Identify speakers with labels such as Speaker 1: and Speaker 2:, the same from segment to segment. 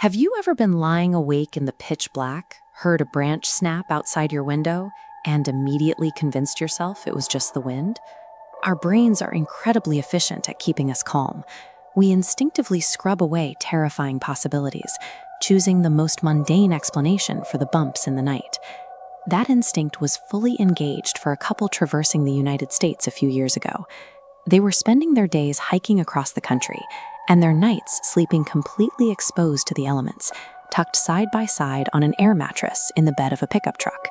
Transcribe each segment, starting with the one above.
Speaker 1: Have you ever been lying awake in the pitch black, heard a branch snap outside your window, and immediately convinced yourself it was just the wind? Our brains are incredibly efficient at keeping us calm. We instinctively scrub away terrifying possibilities, choosing the most mundane explanation for the bumps in the night. That instinct was fully engaged for a couple traversing the United States a few years ago. They were spending their days hiking across the country, and their nights sleeping completely exposed to the elements, tucked side by side on an air mattress in the bed of a pickup truck.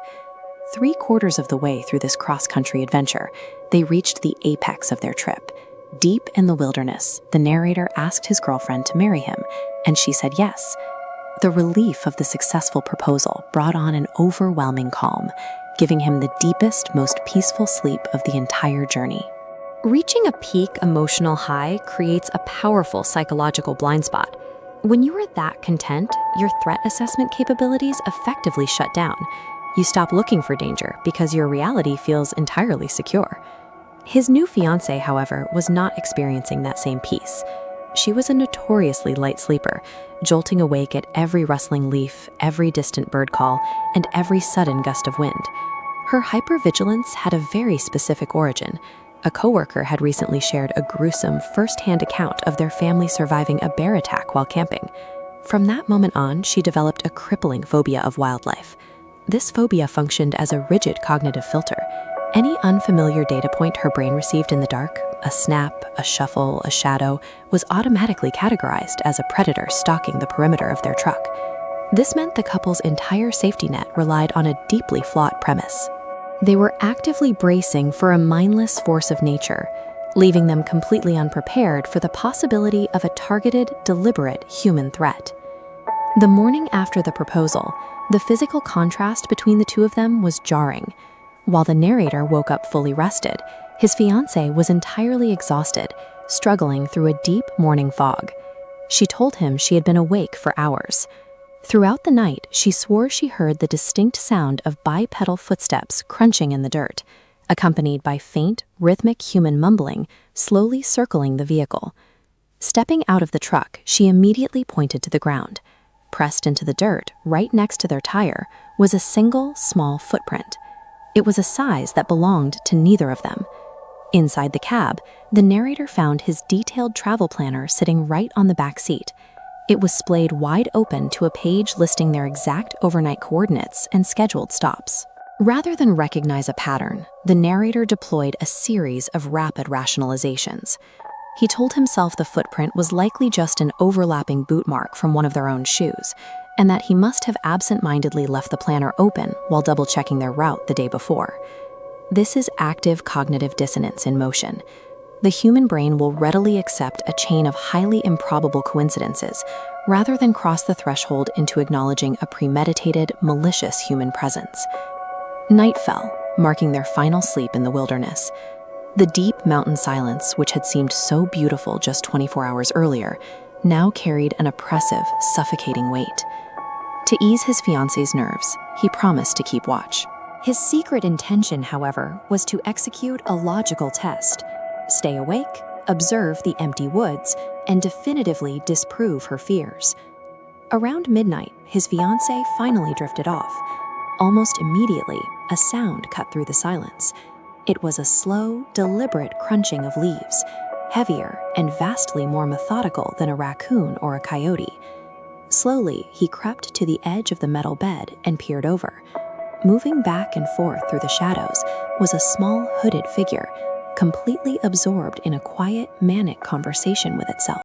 Speaker 1: 3/4 of the way through this cross-country adventure, they reached the apex of their trip. Deep in the wilderness, the narrator asked his girlfriend to marry him, and she said yes. The relief of the successful proposal brought on an overwhelming calm, giving him the deepest, most peaceful sleep of the entire journey. Reaching a peak emotional high creates a powerful psychological blind spot. When you are that content, your threat assessment capabilities effectively shut down. You stop looking for danger because your reality feels entirely secure. His new fiancée, however, was not experiencing that same peace. She was a notoriously light sleeper, jolting awake at every rustling leaf, every distant bird call, and every sudden gust of wind. Her hypervigilance had a very specific origin. A coworker had recently shared a gruesome first-hand account of their family surviving a bear attack while camping. From that moment on, she developed a crippling phobia of wildlife. This phobia functioned as a rigid cognitive filter. Any unfamiliar data point her brain received in the dark, a snap, a shuffle, a shadow, was automatically categorized as a predator stalking the perimeter of their truck. This meant the couple's entire safety net relied on a deeply flawed premise. They were actively bracing for a mindless force of nature, leaving them completely unprepared for the possibility of a targeted, deliberate human threat. The morning after the proposal, the physical contrast between the two of them was jarring. While the narrator woke up fully rested, his fiancée was entirely exhausted, struggling through a deep morning fog. She told him she had been awake for hours. Throughout the night, she swore she heard the distinct sound of bipedal footsteps crunching in the dirt, accompanied by faint, rhythmic human mumbling, slowly circling the vehicle. Stepping out of the truck, she immediately pointed to the ground. Pressed into the dirt, right next to their tire, was a single, small footprint. It was a size that belonged to neither of them. Inside the cab, the narrator found his detailed travel planner sitting right on the back seat. It was splayed wide open to a page listing their exact overnight coordinates and scheduled stops. Rather than recognize a pattern, the narrator deployed a series of rapid rationalizations. He told himself the footprint was likely just an overlapping boot mark from one of their own shoes, and that he must have absent-mindedly left the planner open while double-checking their route the day before. This is active cognitive dissonance in motion. The human brain will readily accept a chain of highly improbable coincidences rather than cross the threshold into acknowledging a premeditated, malicious human presence. Night fell, marking their final sleep in the wilderness. The deep mountain silence, which had seemed so beautiful just 24 hours earlier, now carried an oppressive, suffocating weight. To ease his fiancée's nerves, he promised to keep watch. His secret intention, however, was to execute a logical test. Stay awake, observe the empty woods, and definitively disprove her fears. Around midnight, his fiancée finally drifted off. Almost immediately, a sound cut through the silence. It was a slow, deliberate crunching of leaves, heavier and vastly more methodical than a raccoon or a coyote. Slowly, he crept to the edge of the metal bed and peered over. Moving back and forth through the shadows was a small hooded figure, completely absorbed in a quiet, manic conversation with itself.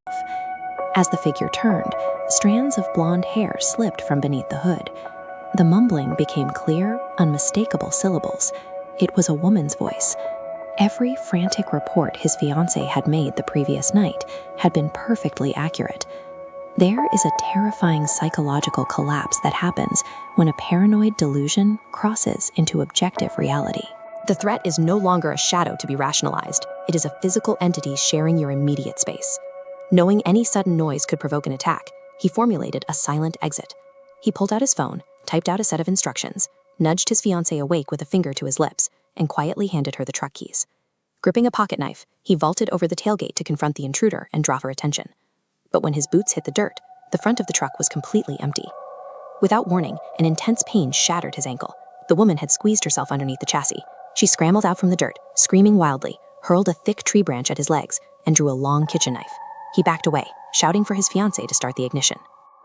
Speaker 1: As the figure turned, strands of blonde hair slipped from beneath the hood. The mumbling became clear, unmistakable syllables. It was a woman's voice. Every frantic report his fiancée had made the previous night had been perfectly accurate. There is a terrifying psychological collapse that happens when a paranoid delusion crosses into objective reality. The threat is no longer a shadow to be rationalized. It is a physical entity sharing your immediate space. Knowing any sudden noise could provoke an attack, he formulated a silent exit. He pulled out his phone, typed out a set of instructions, nudged his fiancée awake with a finger to his lips, and quietly handed her the truck keys. Gripping a pocket knife, he vaulted over the tailgate to confront the intruder and draw her attention. But when his boots hit the dirt, The front of the truck was completely empty. Without warning, an intense pain shattered his ankle. The woman had squeezed herself underneath the chassis. She scrambled out from the dirt, screaming wildly, hurled a thick tree branch at his legs, and drew a long kitchen knife. He backed away, shouting for his fiancée to start the ignition.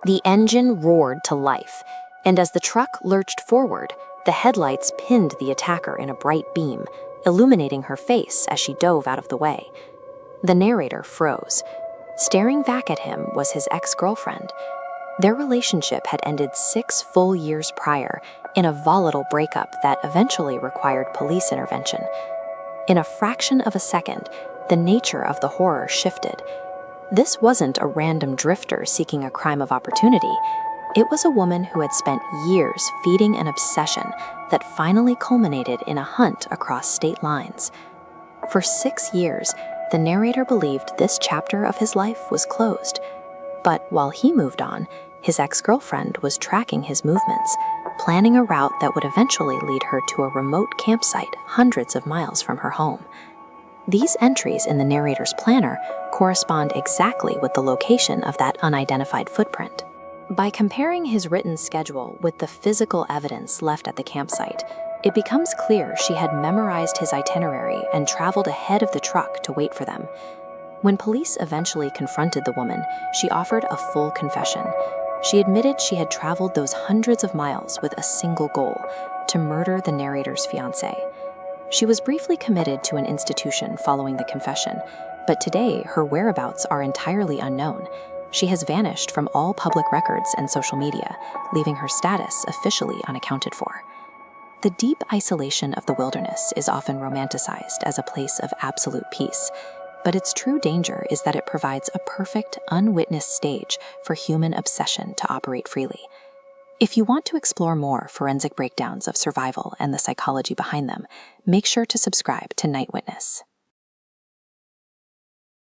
Speaker 1: The engine roared to life, and as the truck lurched forward, the headlights pinned the attacker in a bright beam, illuminating her face as she dove out of the way. The narrator froze. Staring back at him was his ex-girlfriend. Their relationship had ended 6 full years prior in a volatile breakup that eventually required police intervention. In a fraction of a second, the nature of the horror shifted. This wasn't a random drifter seeking a crime of opportunity. It was a woman who had spent years feeding an obsession that finally culminated in a hunt across state lines. For 6 years, the narrator believed this chapter of his life was closed. But while he moved on, his ex-girlfriend was tracking his movements, planning a route that would eventually lead her to a remote campsite hundreds of miles from her home. These entries in the narrator's planner correspond exactly with the location of that unidentified footprint. By comparing his written schedule with the physical evidence left at the campsite, it becomes clear she had memorized his itinerary and traveled ahead of the truck to wait for them. When police eventually confronted the woman, she offered a full confession. She admitted she had traveled those hundreds of miles with a single goal: to murder the narrator's fiancé. She was briefly committed to an institution following the confession, but today her whereabouts are entirely unknown. She has vanished from all public records and social media, leaving her status officially unaccounted for. The deep isolation of the wilderness is often romanticized as a place of absolute peace, but its true danger is that it provides a perfect, unwitnessed stage for human obsession to operate freely. If you want to explore more forensic breakdowns of survival and the psychology behind them, make sure to subscribe to Night Witness.